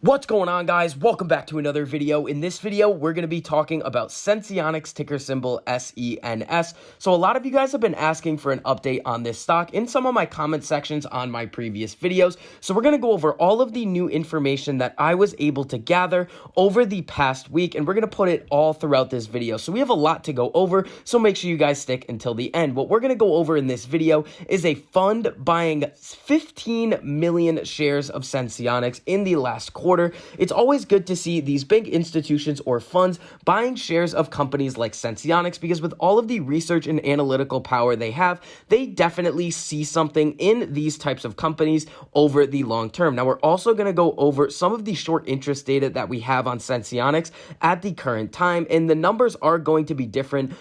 What's going on, guys? Welcome back to another video. In this video, we're going to be talking about Senseonics, ticker symbol SENS. So a lot of you guys have been asking for an update on this stock in some of my comment sections on my previous videos. So we're going to go over all of the new information that I was able to gather over the past week, and we're going to put it all throughout this video. So we have a lot to go over, so make sure you guys stick until the end. What we're going to go over in this video is a fund buying 15 million shares of Senseonics in the last quarter. It's always good to see these big institutions or funds buying shares of companies like Senseonics, because with all of the research and analytical power they have, they definitely see something in these types of companies over the long term. Now, we're also going to go over some of the short interest data that we have on Senseonics at the current time, and the numbers are going to be different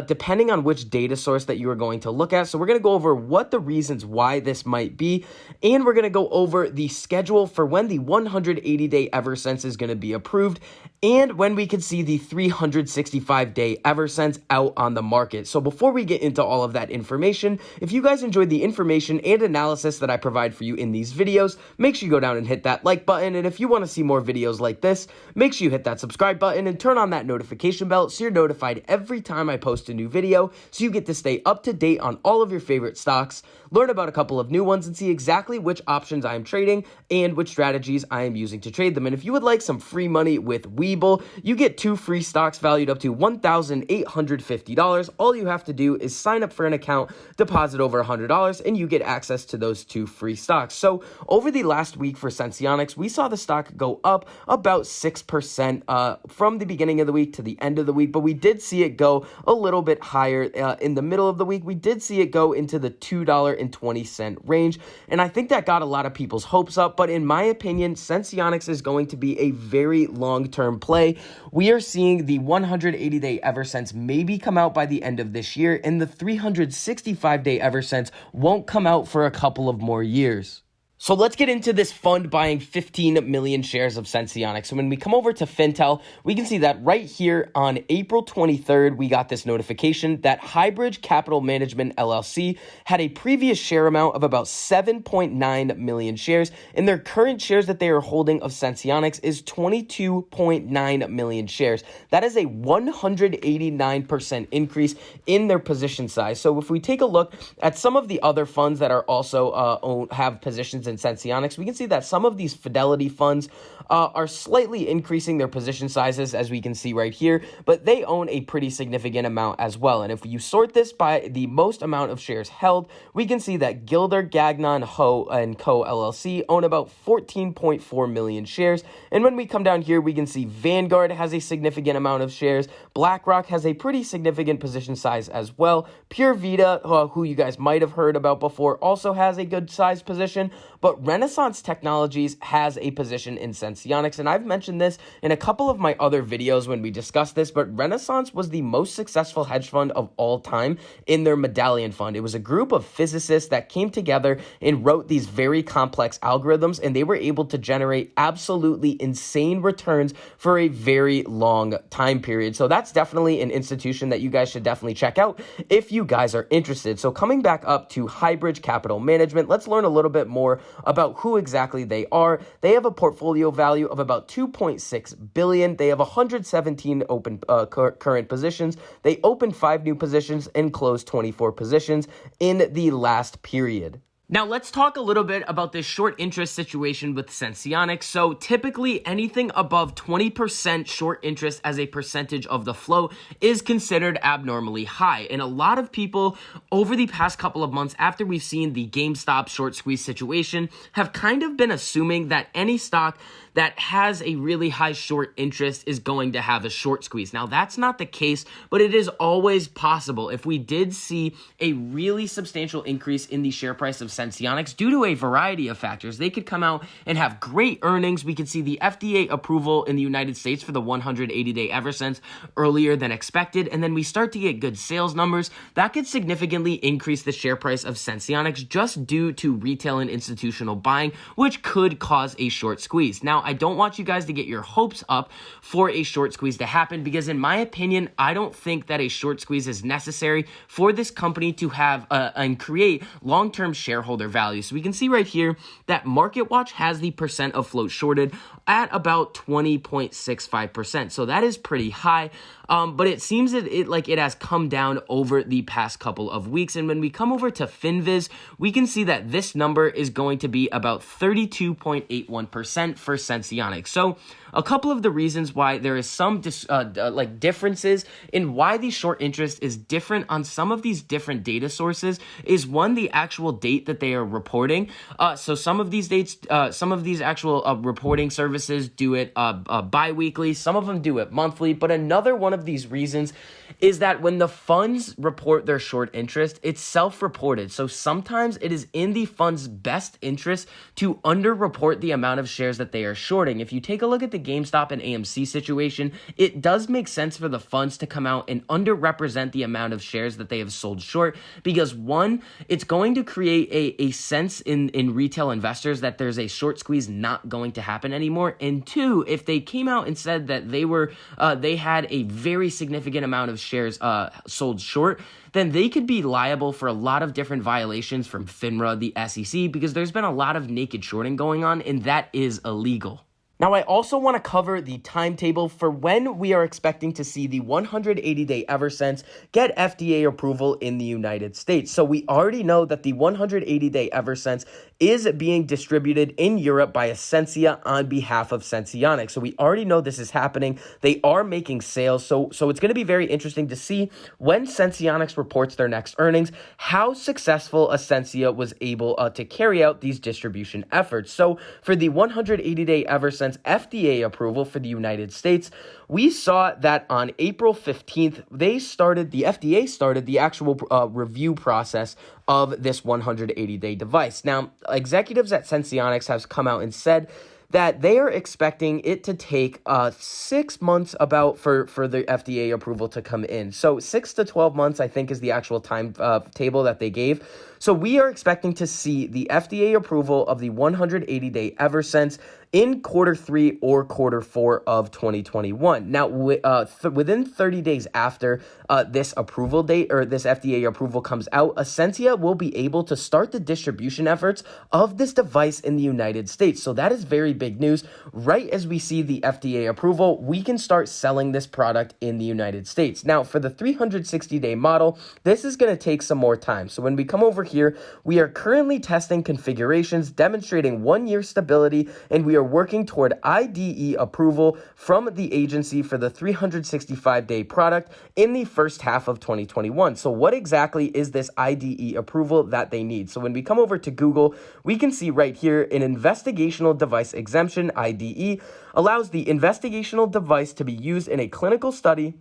depending on which data source that you are going to look at. So we're going to go over what the reasons why this might be, and we're going to go over the schedule for when the 180-day eversense is going to be approved, and when we can see the 365-day eversense out on the market. So before we get into all of that information, if you guys enjoyed the information and analysis that I provide for you in these videos, make sure you go down and hit that like button. And if you want to see more videos like this, make sure you hit that subscribe button and turn on that notification bell so you're notified every time I post a new video, so you get to stay up to date on all of your favorite stocks, learn about a couple of new ones, and see exactly which options I am trading and which strategies I am using to trade them. And if you would like some free money with Webull, you get 2 free stocks valued up to $1,850. All you have to do is sign up for an account, deposit over $100, and you get access to those 2 free stocks. So over the last week for Senseonics, we saw the stock go up about 6% from the beginning of the week to the end of the week, but we did see it go a little bit higher in the middle of the week. We did see it go into the $2.20 range, and I think that got a lot of people's hopes up. But in my opinion, Senseonics is going to be a very long-term play. We are seeing the 180-day eversense maybe come out by the end of this year, and the 365-day eversense won't come out for a couple of more years. So let's get into this fund buying 15 million shares of Senseonics. So when we come over to Fintel, we can see that right here on April 23rd, we got this notification that Highbridge Capital Management LLC had a previous share amount of about 7.9 million shares, and their current shares that they are holding of Senseonics is 22.9 million shares. That is a 189% increase in their position size. So if we take a look at some of the other funds that are also have positions in Senseonics, we can see that some of these Fidelity funds are slightly increasing their position sizes, as we can see right here, but they own a pretty significant amount as well. And if you sort this by the most amount of shares held, we can see that Gilder Gagnon Ho and Co. LLC own about 14.4 million shares. And when we come down here, we can see Vanguard has a significant amount of shares. BlackRock has a pretty significant position size as well. Pure Vita, who you guys might have heard about before, also has a good size position. But Renaissance Technologies has a position in Senseonics, and I've mentioned this in a couple of my other videos when we discussed this, but Renaissance was the most successful hedge fund of all time in their medallion fund. It was a group of physicists that came together and wrote these very complex algorithms, and they were able to generate absolutely insane returns for a very long time period. So that's definitely an institution that you guys should definitely check out if you guys are interested. So coming back up to Highbridge Capital Management, let's learn a little bit more about who exactly they are. They have a portfolio value of about $2.6 billion. They have 117 open current positions. They opened 5 new positions and closed 24 positions in the last period. Now, let's talk a little bit about this short interest situation with Senseonics. So typically anything above 20% short interest as a percentage of the flow is considered abnormally high. And a lot of people over the past couple of months after we've seen the GameStop short squeeze situation have kind of been assuming that any stock that has a really high short interest is going to have a short squeeze. Now, that's not the case, but it is always possible. If we did see a really substantial increase in the share price of Senseonics due to a variety of factors, they could come out and have great earnings. We could see the FDA approval in the United States for the 180-day eversense earlier than expected, and then we start to get good sales numbers. That could significantly increase the share price of Senseonics just due to retail and institutional buying, which could cause a short squeeze. Now, Now, I don't want you guys to get your hopes up for a short squeeze to happen because in my opinion, I don't think that a short squeeze is necessary for this company to have and create long-term shareholder value. So we can see right here that MarketWatch has the percent of float shorted at about 20.65%. So that is pretty high. But it seems that it has come down over the past couple of weeks. And when we come over to FinViz, we can see that this number is going to be about 32.81% for Senseonics. So a couple of the reasons why there is some differences in why the short interest is different on some of these different data sources is one, the actual date that they are reporting. So some of these dates, some of these actual reporting services do it bi-weekly, some of them do it monthly, but another one of these reasons is that when the funds report their short interest, it's self-reported. So sometimes it is in the fund's best interest to underreport the amount of shares that they are shorting. If you take a look at the GameStop and AMC situation, it does make sense for the funds to come out and underrepresent the amount of shares that they have sold short because one, it's going to create a sense in retail investors that there's a short squeeze not going to happen anymore. And two, if they came out and said that they had a very significant amount of shares sold short, then they could be liable for a lot of different violations from FINRA, the SEC, because there's been a lot of naked shorting going on, and that is illegal. Now, I also want to cover the timetable for when we are expecting to see the 180-day eversense get FDA approval in the United States. So we already know that the 180-day eversense is being distributed in Europe by Ascensia on behalf of Senseonics. So we already know this is happening. They are making sales. So it's going to be very interesting to see when Senseonics reports their next earnings, how successful Ascensia was able to carry out these distribution efforts. So for the 180-day eversense FDA approval for the United States, we saw that on April 15th, the FDA started the actual review process of this 180-day device. Now, executives at Senseonics have come out and said that they are expecting it to take 6 months for the FDA approval to come in. So 6 to 12 months, I think, is the actual time table that they gave. So we are expecting to see the FDA approval of the 180-day eversense in Q3 or Q4 of 2021. Now, within 30 days after this approval date or this FDA approval comes out, Ascensia will be able to start the distribution efforts of this device in the United States. So that is very big news. Right as we see the FDA approval, we can start selling this product in the United States. Now, for the 360-day model, this is going to take some more time. So when we come over here, we are currently testing configurations demonstrating 1-year stability, and we are working toward IDE approval from the agency for the 365-day product in the first half of 2021. So what exactly is this IDE approval that they need? So when we come over to Google, we can see right here an investigational device exemption, IDE, allows the investigational device to be used in a clinical study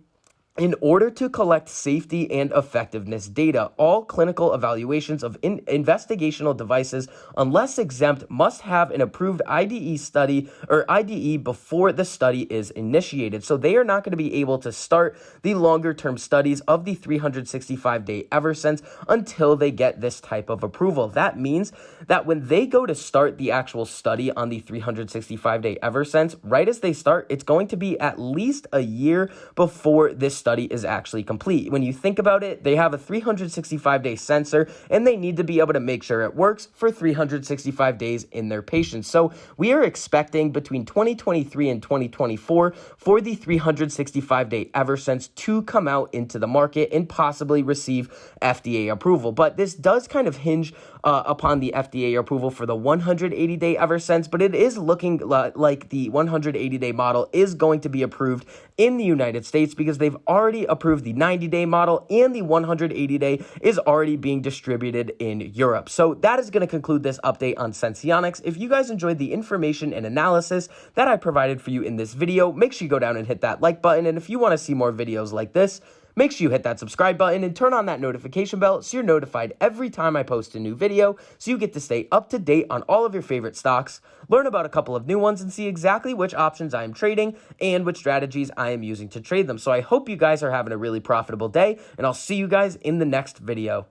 in order to collect safety and effectiveness data. All clinical evaluations of investigational devices, unless exempt, must have an approved IDE study or IDE before the study is initiated. So they are not going to be able to start the longer term studies of the 365-day eversense until they get this type of approval. That means that when they go to start the actual study on the 365-day eversense, right as they start, it's going to be at least a year before this study is actually complete. When you think about it, they have a 365-day sensor and they need to be able to make sure it works for 365 days in their patients. So we are expecting between 2023 and 2024 for the 365-day eversense to come out into the market and possibly receive FDA approval. But this does kind of hinge upon the FDA approval for the 180-day eversense, but it is looking like the 180-day model is going to be approved in the United States because they've already approved the 90-day model and the 180-day is already being distributed in Europe. So that is going to conclude this update on Senseonics. If you guys enjoyed the information and analysis that I provided for you in this video, make sure you go down and hit that like button. And if you want to see more videos like this, make sure you hit that subscribe button and turn on that notification bell so you're notified every time I post a new video, so you get to stay up to date on all of your favorite stocks, learn about a couple of new ones, and see exactly which options I am trading and which strategies I am using to trade them. So I hope you guys are having a really profitable day, and I'll see you guys in the next video.